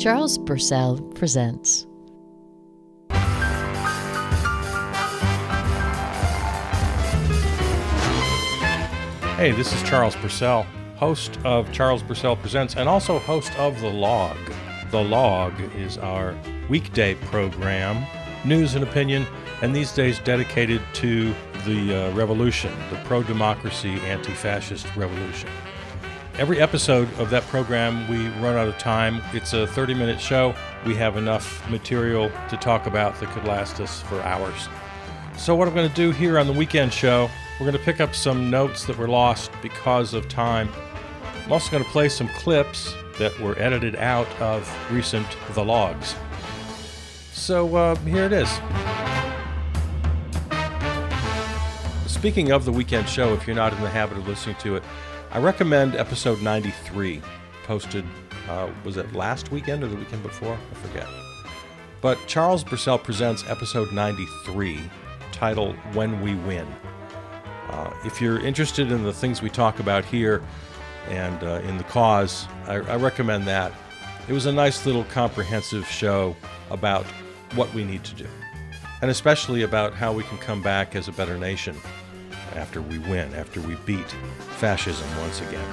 Charles Purcell presents. Hey, this is Charles Purcell, host of Charles Purcell Presents and also host of The Log. The Log is our weekday program, news and opinion, and these days dedicated to the revolution, the pro-democracy, anti-fascist revolution. Every episode of that program, we run out of time. It's a 30-minute show. We have enough material to talk about that could last us for hours. So what I'm going to do here on the weekend show, we're going to pick up some notes that were lost because of time. I'm also going to play some clips that were edited out of recent The Logs. So here it is. Speaking of the weekend show, if you're not in the habit of listening to it, I recommend episode 93, posted, was it last weekend or the weekend before? I forget. But Charles Purcell Presents episode 93, titled When We Win. If you're interested in the things we talk about here and in the cause, I recommend that. It was a nice little comprehensive show about what we need to do, and especially about how we can come back as a better nation after we win, after we beat fascism once again.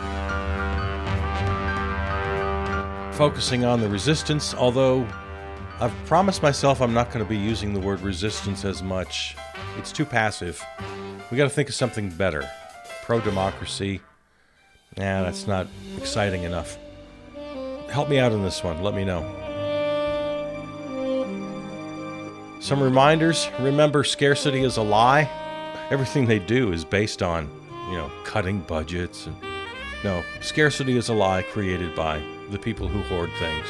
Focusing on the resistance, although I've promised myself I'm not going to be using the word resistance as much. It's too passive. We got to think of something better. Pro-democracy. That's not exciting enough. Help me out on this one. Let me know. Some reminders. Remember, scarcity is a lie. Everything they do is based on, cutting budgets. No, scarcity is a lie created by the people who hoard things.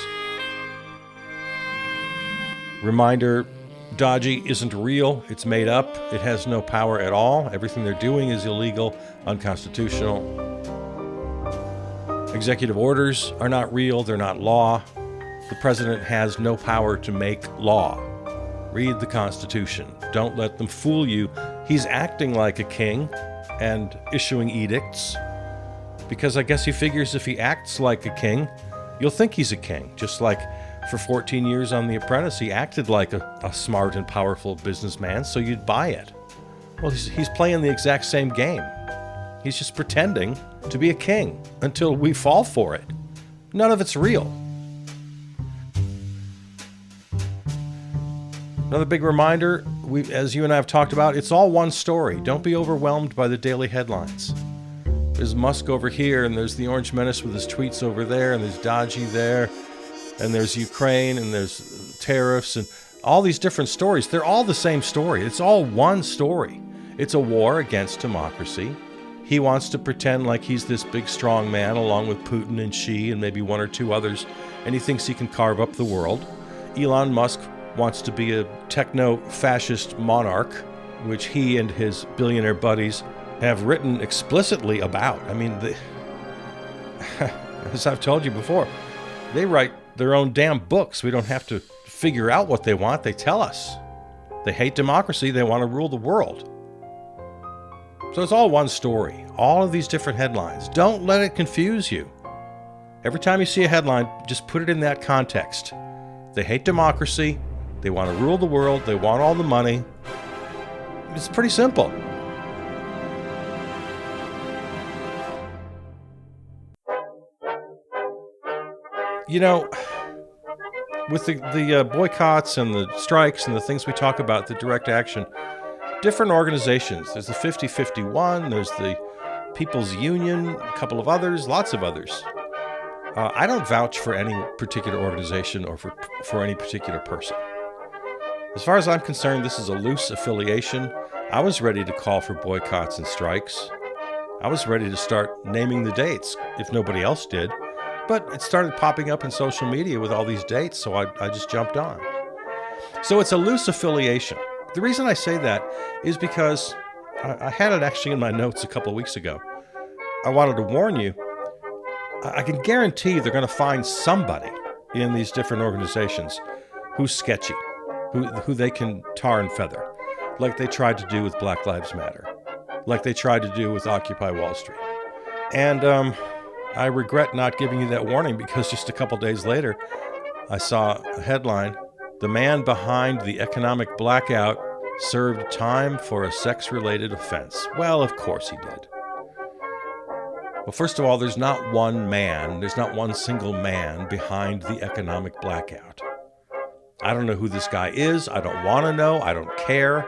Reminder, Dodgy isn't real. It's made up. It has no power at all. Everything they're doing is illegal, unconstitutional. Executive orders are not real. They're not law. The president has no power to make law. Read the Constitution. Don't let them fool you. He's acting like a king and issuing edicts because I guess he figures if he acts like a king, you'll think he's a king. Just like for 14 years on The Apprentice, he acted like a smart and powerful businessman, so you'd buy it. Well, he's playing the exact same game. He's just pretending to be a king until we fall for it. None of it's real. Another big reminder, as you and I have talked about, it's all one story. Don't be overwhelmed by the daily headlines. There's Musk over here, and there's the Orange Menace with his tweets over there, and there's Dodgy there, and there's Ukraine, and there's tariffs, and all these different stories. They're all the same story. It's all one story. It's a war against democracy. He wants to pretend like he's this big, strong man, along with Putin and Xi and maybe one or two others, and he thinks he can carve up the world. Elon Musk wants to be a techno-fascist monarch, which he and his billionaire buddies have written explicitly about. I mean, as I've told you before, they write their own damn books. We don't have to figure out what they want. They tell us. They hate democracy. They want to rule the world. So it's all one story. All of these different headlines. Don't let it confuse you. Every time you see a headline, just put it in that context. They hate democracy. They want to rule the world. They want all the money. It's pretty simple. With the boycotts and the strikes and the things we talk about, the direct action, different organizations. There's the 50-51, there's the People's Union, a couple of others, lots of others. I don't vouch for any particular organization or for any particular person. As far as I'm concerned, this is a loose affiliation. I was ready to call for boycotts and strikes. I was ready to start naming the dates if nobody else did. But it started popping up in social media with all these dates, so I just jumped on. So it's a loose affiliation. The reason I say that is because I had it actually in my notes a couple of weeks ago. I wanted to warn you. I can guarantee they're going to find somebody in these different organizations who's sketchy, who they can tar and feather, like they tried to do with Black Lives Matter, like they tried to do with Occupy Wall Street. And I regret not giving you that warning because just a couple days later, I saw a headline, "The man behind the economic blackout served time for a sex-related offense." Well, of course he did. Well, first of all, there's not one man, there's not one single man behind the economic blackout. I don't know who this guy is. I don't want to know. I don't care.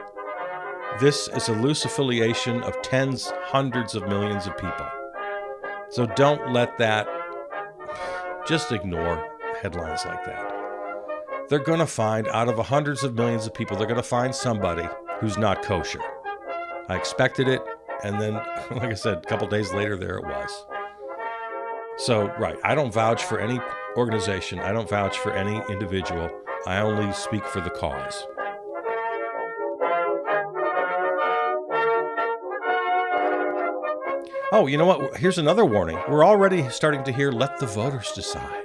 This is a loose affiliation of tens, hundreds of millions of people. So don't let that, just ignore headlines like that. They're going to find, out of hundreds of millions of people, they're going to find somebody who's not kosher. I expected it, and then, like I said, a couple days later, there it was. So, right, I don't vouch for any organization. I don't vouch for any individual. I only speak for the cause. Oh, you know what? Here's another warning. We're already starting to hear, "Let the voters decide."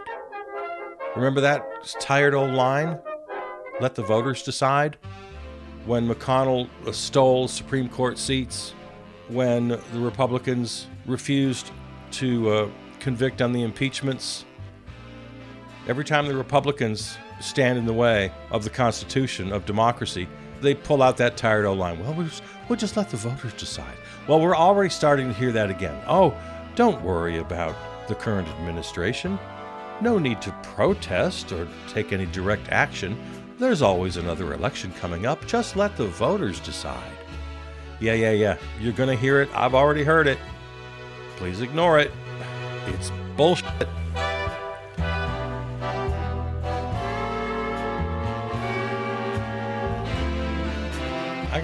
Remember that tired old line? Let the voters decide? When McConnell stole Supreme Court seats, when the Republicans refused to convict on the impeachments. Every time the Republicans stand in the way of the Constitution, of democracy, they pull out that tired old line. Well, we'll just let the voters decide. Well, we're already starting to hear that again. Oh, don't worry about the current administration. No need to protest or take any direct action. There's always another election coming up. Just let the voters decide. Yeah. You're going to hear it. I've already heard it. Please ignore it. It's bullshit.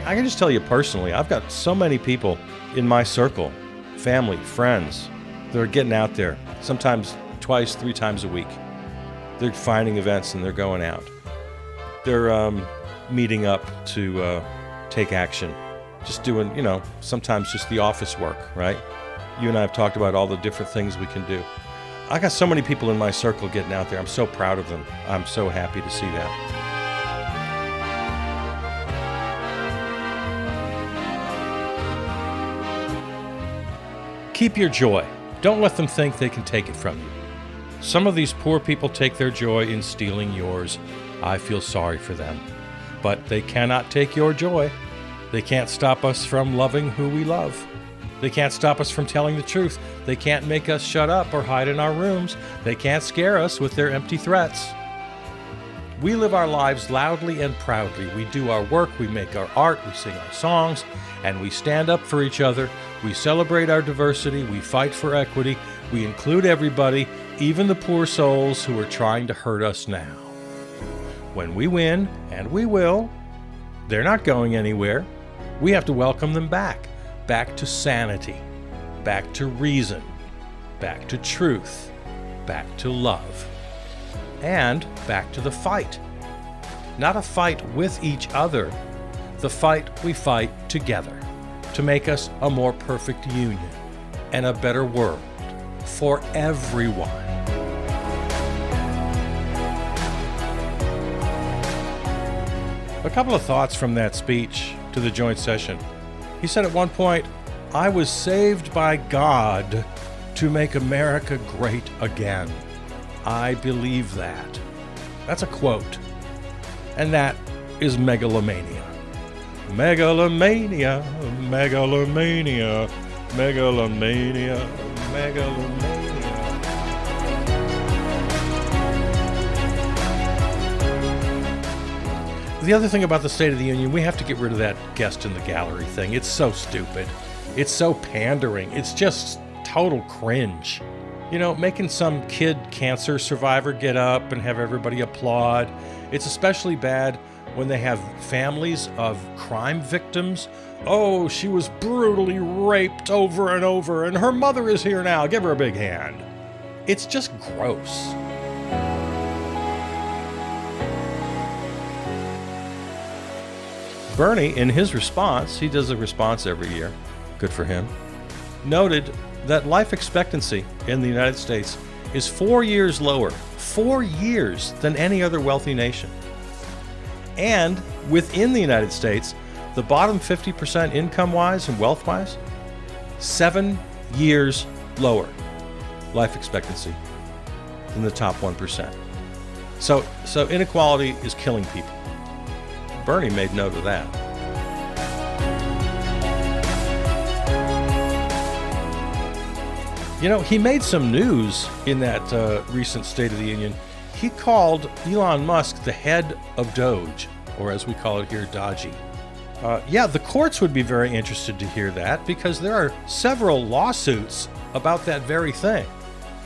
I can just tell you personally, I've got so many people in my circle, family, friends, that are getting out there, sometimes twice, 3 times a week. They're finding events and they're going out. They're meeting up to take action. Just doing, sometimes just the office work, right? You and I have talked about all the different things we can do. I got so many people in my circle getting out there. I'm so proud of them. I'm so happy to see that. Keep your joy. Don't let them think they can take it from you. Some of these poor people take their joy in stealing yours. I feel sorry for them. But they cannot take your joy. They can't stop us from loving who we love. They can't stop us from telling the truth. They can't make us shut up or hide in our rooms. They can't scare us with their empty threats. We live our lives loudly and proudly. We do our work, we make our art, we sing our songs, and we stand up for each other. We celebrate our diversity, we fight for equity, we include everybody, even the poor souls who are trying to hurt us now. When we win, and we will, they're not going anywhere. We have to welcome them back to sanity, back to reason, back to truth, back to love, and back to the fight. Not a fight with each other, the fight we fight together to make us a more perfect union and a better world for everyone. A couple of thoughts from that speech to the joint session. He said at one point, "I was saved by God to make America great again." I believe that. That's a quote. And that is megalomania. Megalomania, megalomania, megalomania, megalomania. The other thing about the State of the Union, we have to get rid of that guest in the gallery thing. It's so stupid. It's so pandering. It's just total cringe. Making some kid cancer survivor get up and have everybody applaud. It's especially bad when they have families of crime victims. "Oh, she was brutally raped over and over, and her mother is here now. Give her a big hand." It's just gross. Bernie, in his response, he does a response every year, good for him, noted that life expectancy in the United States is 4 years lower, 4 years, than any other wealthy nation. And within the United States, the bottom 50% income-wise and wealth-wise, 7 years lower life expectancy than the top 1%. So inequality is killing people. Bernie made note of that. You know, he made some news in that recent State of the Union. He called Elon Musk the head of Doge, or as we call it here, Dodgy. Yeah, the courts would be very interested to hear that because there are several lawsuits about that very thing.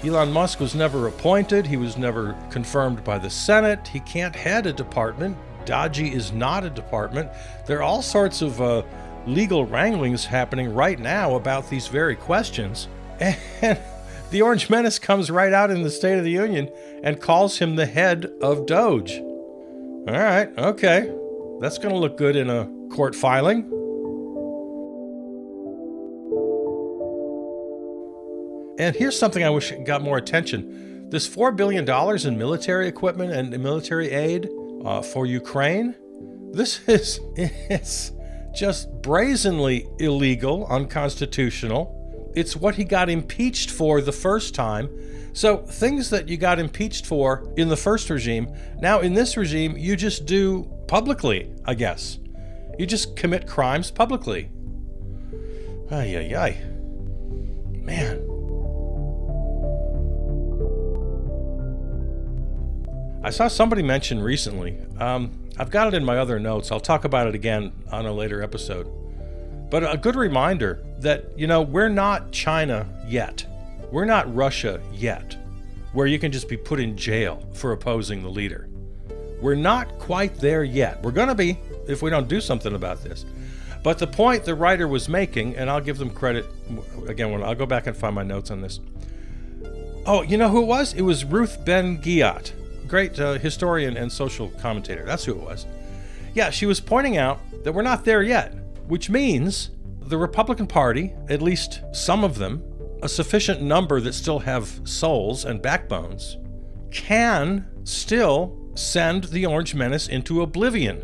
Elon Musk was never appointed. He was never confirmed by the Senate. He can't head a department. Dodgy is not a department. There are all sorts of legal wranglings happening right now about these very questions. And the Orange Menace comes right out in the State of the Union and calls him the head of Doge. All right, okay. That's going to look good in a court filing. And here's something I wish got more attention. This $4 billion in military equipment and military aid for Ukraine, it's just brazenly illegal, unconstitutional. It's what he got impeached for the first time. So things that you got impeached for in the first regime, now in this regime, you just do publicly, I guess. You just commit crimes publicly. Ay, ay, ay. Man. I saw somebody mention recently, I've got it in my other notes, I'll talk about it again on a later episode, but a good reminder that, you know, we're not China yet. We're not Russia yet, where you can just be put in jail for opposing the leader. We're not quite there yet. We're going to be if we don't do something about this. But the point the writer was making, and I'll give them credit, again, when I'll go back and find my notes on this. Oh, you know who it was? It was Ruth Ben-Ghiat. Great historian and social commentator. That's who it was. Yeah, she was pointing out that we're not there yet, which means the Republican Party, at least some of them, a sufficient number that still have souls and backbones, can still send the Orange Menace into oblivion.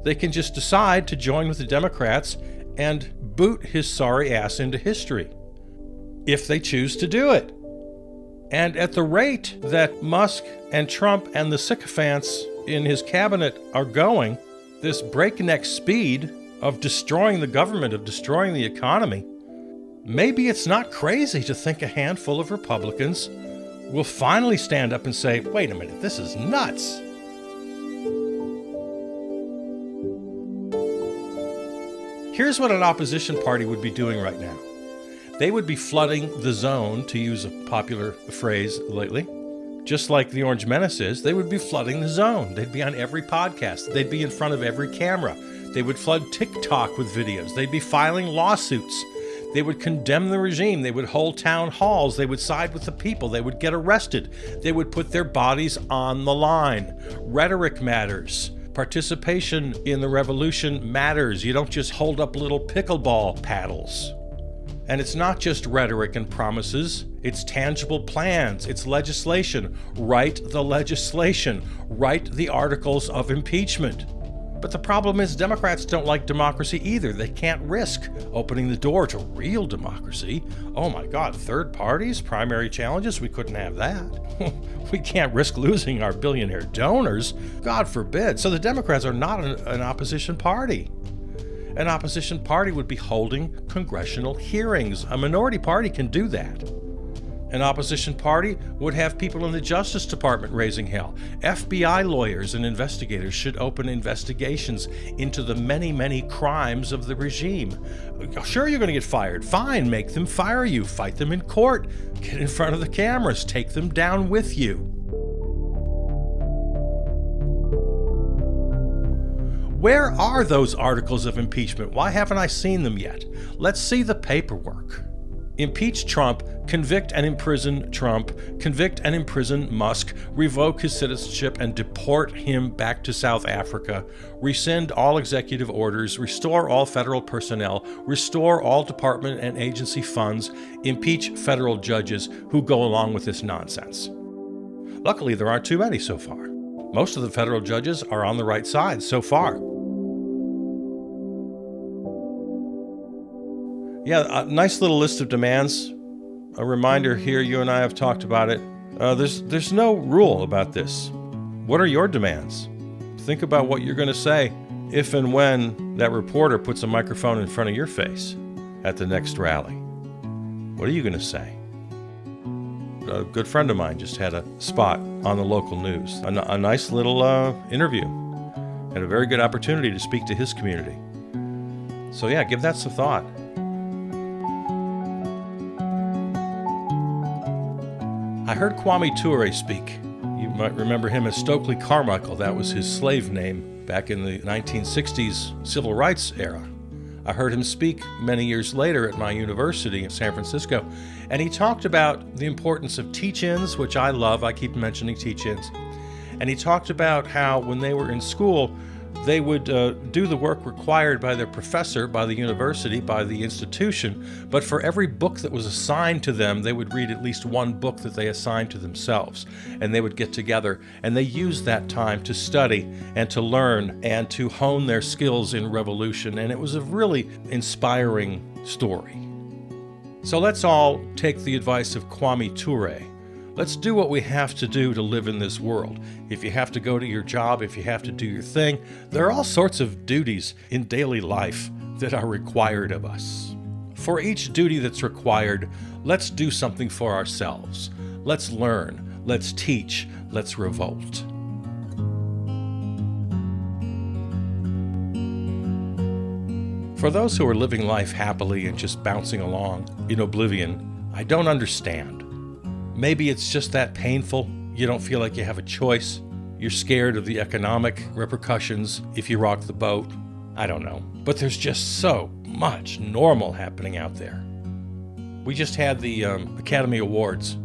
They can just decide to join with the Democrats and boot his sorry ass into history, if they choose to do it. And at the rate that Musk and Trump and the sycophants in his cabinet are going, this breakneck speed of destroying the government, of destroying the economy, maybe it's not crazy to think a handful of Republicans will finally stand up and say, wait a minute, this is nuts. Here's what an opposition party would be doing right now. They would be flooding the zone, to use a popular phrase lately. Just like the Orange Menace is, they would be flooding the zone. They'd be on every podcast. They'd be in front of every camera. They would flood TikTok with videos. They'd be filing lawsuits. They would condemn the regime. They would hold town halls. They would side with the people. They would get arrested. They would put their bodies on the line. Rhetoric matters. Participation in the revolution matters. You don't just hold up little pickleball paddles. And it's not just rhetoric and promises, it's tangible plans, it's legislation. Write the legislation, write the articles of impeachment. But the problem is Democrats don't like democracy either. They can't risk opening the door to real democracy. Oh my God, third parties, primary challenges, we couldn't have that. We can't risk losing our billionaire donors, God forbid. So the Democrats are not an opposition party. An opposition party would be holding congressional hearings. A minority party can do that. An opposition party would have people in the Justice Department raising hell. FBI lawyers and investigators should open investigations into the many, many crimes of the regime. Sure, you're going to get fired. Fine, make them fire you. Fight them in court. Get in front of the cameras. Take them down with you. Where are those articles of impeachment? Why haven't I seen them yet? Let's see the paperwork. Impeach Trump, convict and imprison Trump, convict and imprison Musk, revoke his citizenship and deport him back to South Africa, rescind all executive orders, restore all federal personnel, restore all department and agency funds, impeach federal judges who go along with this nonsense. Luckily, there aren't too many so far. Most of the federal judges are on the right side so far. Yeah, a nice little list of demands. A reminder here, you and I have talked about it. There's no rule about this. What are your demands? Think about what you're going to say if and when that reporter puts a microphone in front of your face at the next rally. What are you going to say? A good friend of mine just had a spot on the local news, a nice little interview, and a very good opportunity to speak to his community. So yeah, give that some thought. I heard Kwame Ture speak. You might remember him as Stokely Carmichael. That was his slave name back in the 1960s civil rights era. I heard him speak many years later at my university in San Francisco, and he talked about the importance of teach-ins, which I love. I keep mentioning teach-ins. And he talked about how when they were in school, they would do the work required by their professor, by the university, by the institution, but for every book that was assigned to them, they would read at least one book that they assigned to themselves, and they would get together, and they used that time to study and to learn and to hone their skills in revolution, and it was a really inspiring story. So let's all take the advice of Kwame Ture. Let's do what we have to do to live in this world. If you have to go to your job, if you have to do your thing, there are all sorts of duties in daily life that are required of us. For each duty that's required, let's do something for ourselves. Let's learn, let's teach, let's revolt. For those who are living life happily and just bouncing along in oblivion, I don't understand. Maybe it's just that painful, you don't feel like you have a choice. You're scared of the economic repercussions if you rock the boat. I don't know. But there's just so much normal happening out there. We just had the Academy Awards.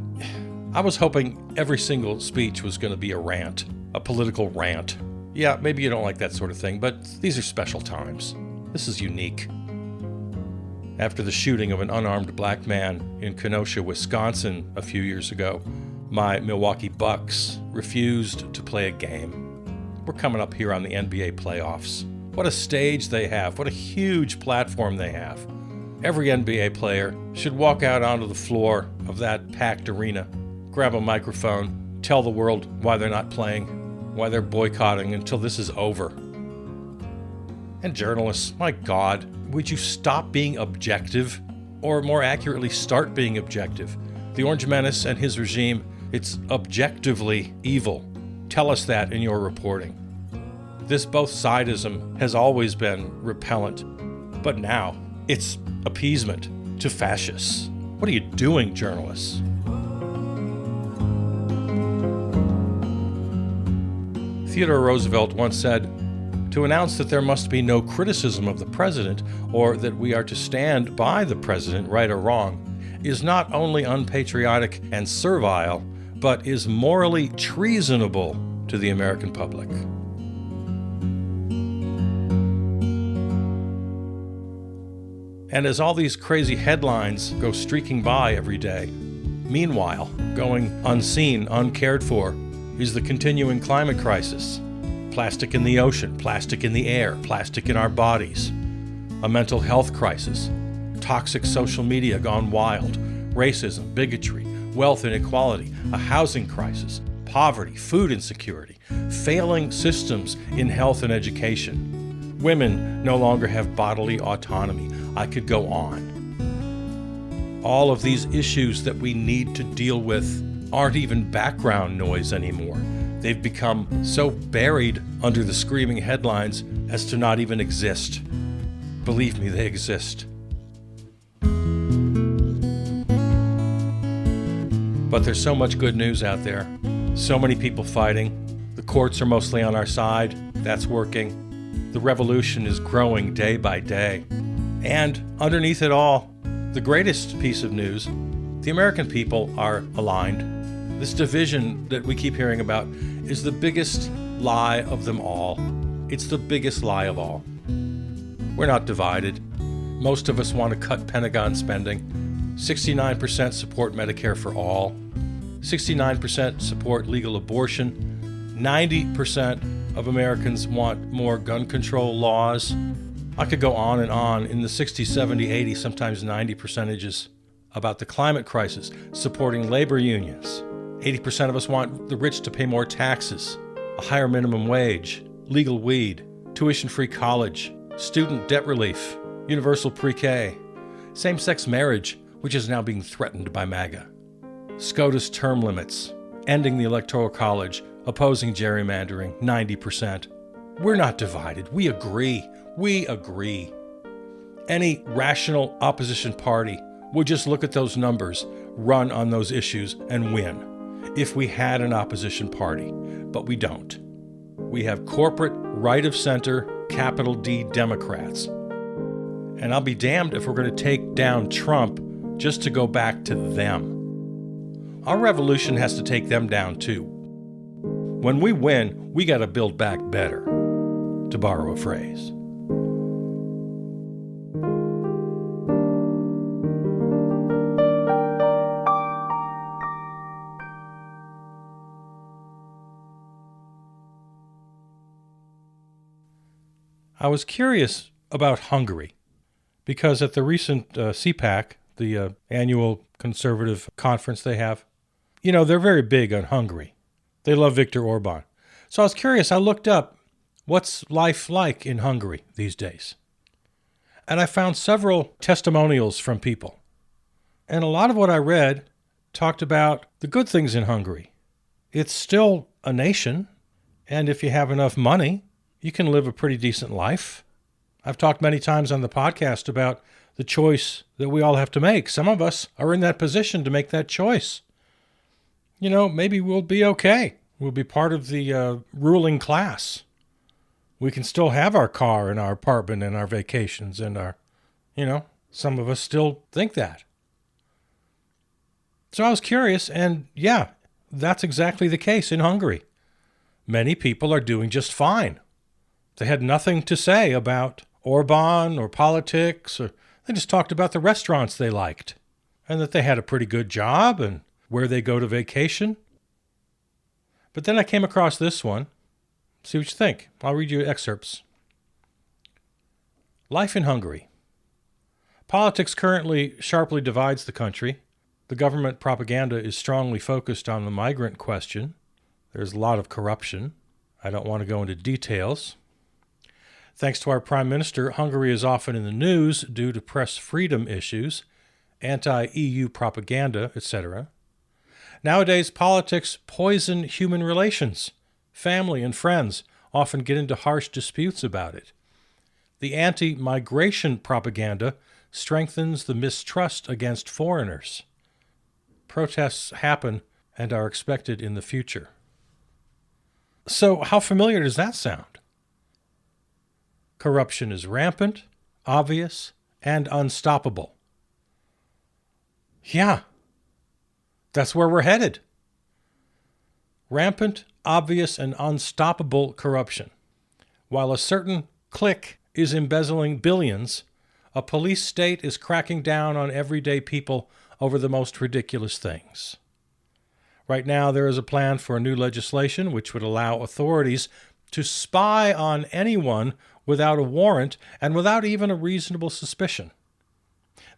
I was hoping every single speech was going to be a rant, a political rant. Yeah, maybe you don't like that sort of thing, but these are special times. This is unique. After the shooting of an unarmed black man in Kenosha, Wisconsin a few years ago, my Milwaukee Bucks refused to play a game. We're coming up here on the NBA playoffs. What a stage they have. What a huge platform they have. Every NBA player should walk out onto the floor of that packed arena, grab a microphone, tell the world why they're not playing, why they're boycotting until this is over. And journalists, my God, would you stop being objective? Or more accurately, start being objective. The Orange Menace and his regime, it's objectively evil. Tell us that in your reporting. This both-sidism has always been repellent, but now it's appeasement to fascists. What are you doing, journalists? Theodore Roosevelt once said, "To announce that there must be no criticism of the president, or that we are to stand by the president, right or wrong, is not only unpatriotic and servile, but is morally treasonable to the American public." And as all these crazy headlines go streaking by every day, meanwhile, going unseen, uncared for, is the continuing climate crisis. Plastic in the ocean, plastic in the air, plastic in our bodies. A mental health crisis. Toxic social media gone wild. Racism, bigotry, wealth inequality. A housing crisis. Poverty, food insecurity. Failing systems in health and education. Women no longer have bodily autonomy. I could go on. All of these issues that we need to deal with aren't even background noise anymore. They've become so buried under the screaming headlines as to not even exist. Believe me, they exist. But there's so much good news out there. So many people fighting. The courts are mostly on our side. That's working. The revolution is growing day by day. And underneath it all, the greatest piece of news, the American people are aligned. This division that we keep hearing about is the biggest lie of them all. It's the biggest lie of all. We're not divided. Most of us want to cut Pentagon spending. 69% support Medicare for all. 69% support legal abortion. 90% of Americans want more gun control laws. I could go on and on in the 60, 70, 80, sometimes 90 percentages about the climate crisis, supporting labor unions. 80% of us want the rich to pay more taxes. a higher minimum wage, legal weed, tuition-free college, student debt relief, universal pre-K, same-sex marriage, which is now being threatened by MAGA, SCOTUS term limits, ending the Electoral College, opposing gerrymandering, 90%. We're not divided. We agree. We agree. Any rational opposition party would just look at those numbers, run on those issues, and win if we had an opposition party. But we don't. We have corporate, right-of-center, capital D Democrats. And I'll be damned if we're going to take down Trump just to go back to them. Our revolution has to take them down too. When we win, we got to build back better, to borrow a phrase. I was curious about Hungary because at the recent CPAC, the annual conservative conference they have, they're very big on Hungary. They love Viktor Orban. So I was curious. I looked up what's life like in Hungary these days. And I found several testimonials from people. And a lot of what I read talked about the good things in Hungary. It's still a nation, and if you have enough money, you can live a pretty decent life. I've talked many times on the podcast about the choice that we all have to make. Some of us are in that position to make that choice. Maybe we'll be okay. We'll be part of the ruling class. We can still have our car and our apartment and our vacations and our, some of us still think that. So I was curious, and yeah, that's exactly the case in Hungary. Many people are doing just fine. They had nothing to say about Orban or politics, or they just talked about the restaurants they liked and that they had a pretty good job and where they go to vacation. But then I came across this one. See what you think. I'll read you excerpts. Life in Hungary. Politics currently sharply divides the country. The government propaganda is strongly focused on the migrant question. There's a lot of corruption. I don't want to go into details. Thanks to our Prime Minister, Hungary is often in the news due to press freedom issues, anti-EU propaganda, etc. Nowadays, politics poison human relations. Family and friends often get into harsh disputes about it. The anti-migration propaganda strengthens the mistrust against foreigners. Protests happen and are expected in the future. So, how familiar does that sound? Corruption is rampant, obvious, and unstoppable. Yeah, that's where we're headed. Rampant, obvious, and unstoppable corruption. While a certain clique is embezzling billions, a police state is cracking down on everyday people over the most ridiculous things. Right now, there is a plan for a new legislation which would allow authorities to spy on anyone without a warrant and without even a reasonable suspicion.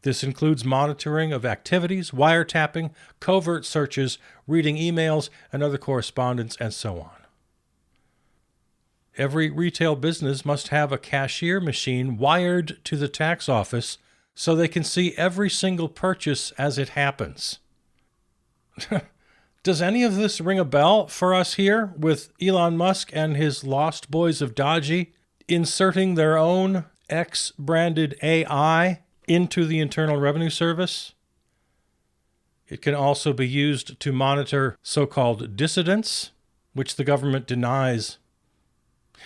This includes monitoring of activities, wiretapping, covert searches, reading emails and other correspondence, and so on. Every retail business must have a cashier machine wired to the tax office so they can see every single purchase as it happens. Does any of this ring a bell for us here with Elon Musk and his Lost Boys of Dodgy inserting their own X-branded AI into the Internal Revenue Service? It can also be used to monitor so-called dissidents, which the government denies.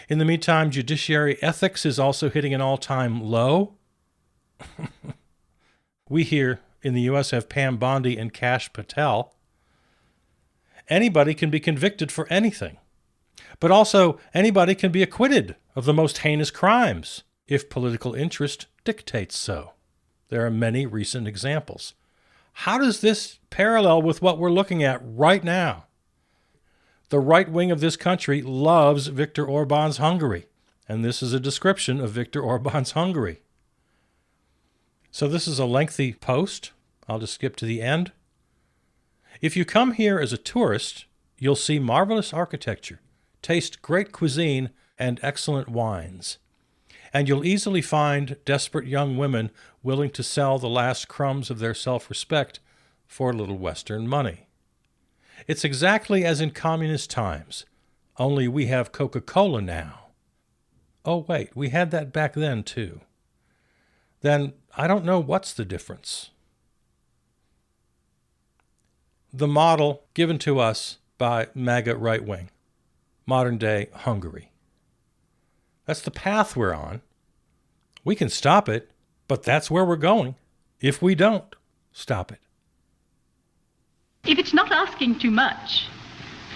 In the meantime, judiciary ethics is also hitting an all-time low. We here in the U.S. have Pam Bondi and Kash Patel. Anybody can be convicted for anything. But also, anybody can be acquitted of the most heinous crimes if political interest dictates so. There are many recent examples. How does this parallel with what we're looking at right now? The right wing of this country loves Viktor Orban's Hungary, and this is a description of Viktor Orban's Hungary. So this is a lengthy post. I'll just skip to the end. If you come here as a tourist, you'll see marvelous architecture, taste great cuisine, and excellent wines. And you'll easily find desperate young women willing to sell the last crumbs of their self-respect for a little Western money. It's exactly as in communist times, only we have Coca-Cola now. Oh, wait, we had that back then, too. Then I don't know what's the difference. The model given to us by MAGA right wing, modern-day Hungary. That's the path we're on. We can stop it, but that's where we're going if we don't stop it. If it's not asking too much,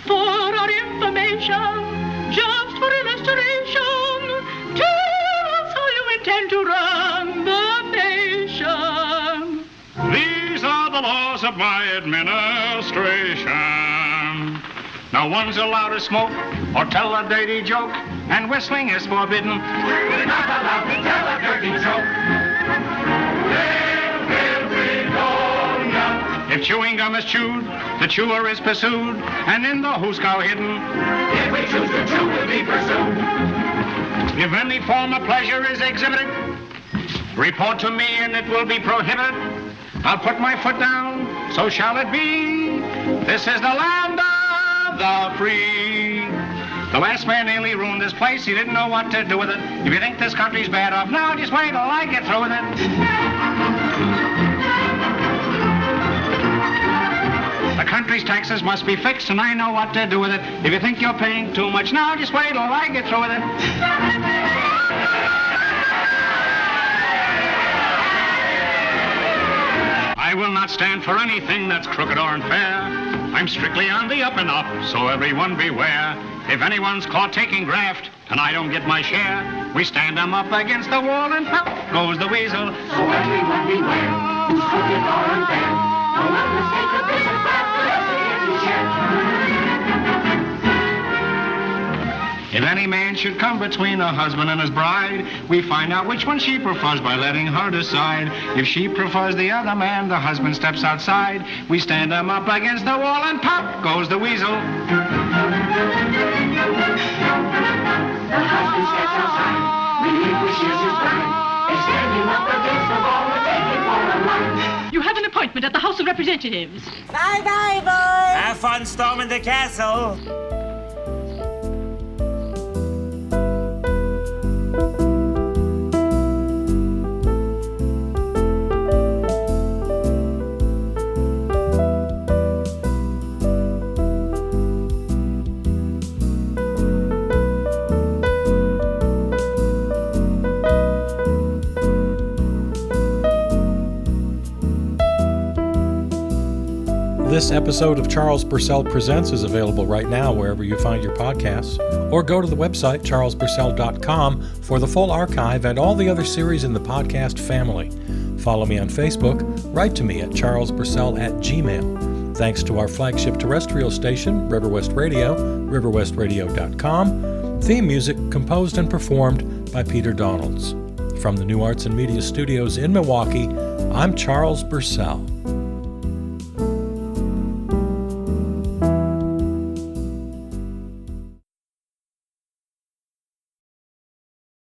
for our information, just for illustration, tell us how you intend to run the nation. These are the laws of my administration. No one's allowed to smoke or tell a dirty joke, and whistling is forbidden. We're not allowed to tell a dirty joke. If chewing gum is chewed, the chewer is pursued, and in the hoosegow hidden. If we choose to chew, we'll be pursued. If any form of pleasure is exhibited, report to me and it will be prohibited. I'll put my foot down, so shall it be. This is the land of the free. The last man nearly ruined this place. He didn't know what to do with it. If you think this country's bad off now, just wait till I get through with it. The country's taxes must be fixed, and I know what to do with it. If you think you're paying too much now, just wait till I get through with it. I will not stand for anything that's crooked or unfair. I'm strictly on the up and up, so everyone beware. If anyone's caught taking graft, and I don't get my share, we stand them up against the wall and pop goes the weasel. So everyone beware, who's crooked or unfair. No one mistake a bit of graft, the rest of his share. If any man should come between a husband and his bride, we find out which one she prefers by letting her decide. If she prefers the other man, the husband steps outside. We stand them up against the wall and pop goes the weasel. The husband steps outside, relinquishes his bride. They stand him up against the wall and take him for a ride. You have an appointment at the House of Representatives. Bye-bye, boys. Have fun storming the castle. This episode of Charles Purcell Presents is available right now wherever you find your podcasts, or go to the website charlespurcell.com for the full archive and all the other series in the podcast family. Follow me on Facebook, write to me at charlespurcell@gmail. Thanks to our flagship terrestrial station, River West Radio, riverwestradio.com. Theme music composed and performed by Peter Donalds. From the New Arts and Media Studios in Milwaukee, I'm Charles Purcell.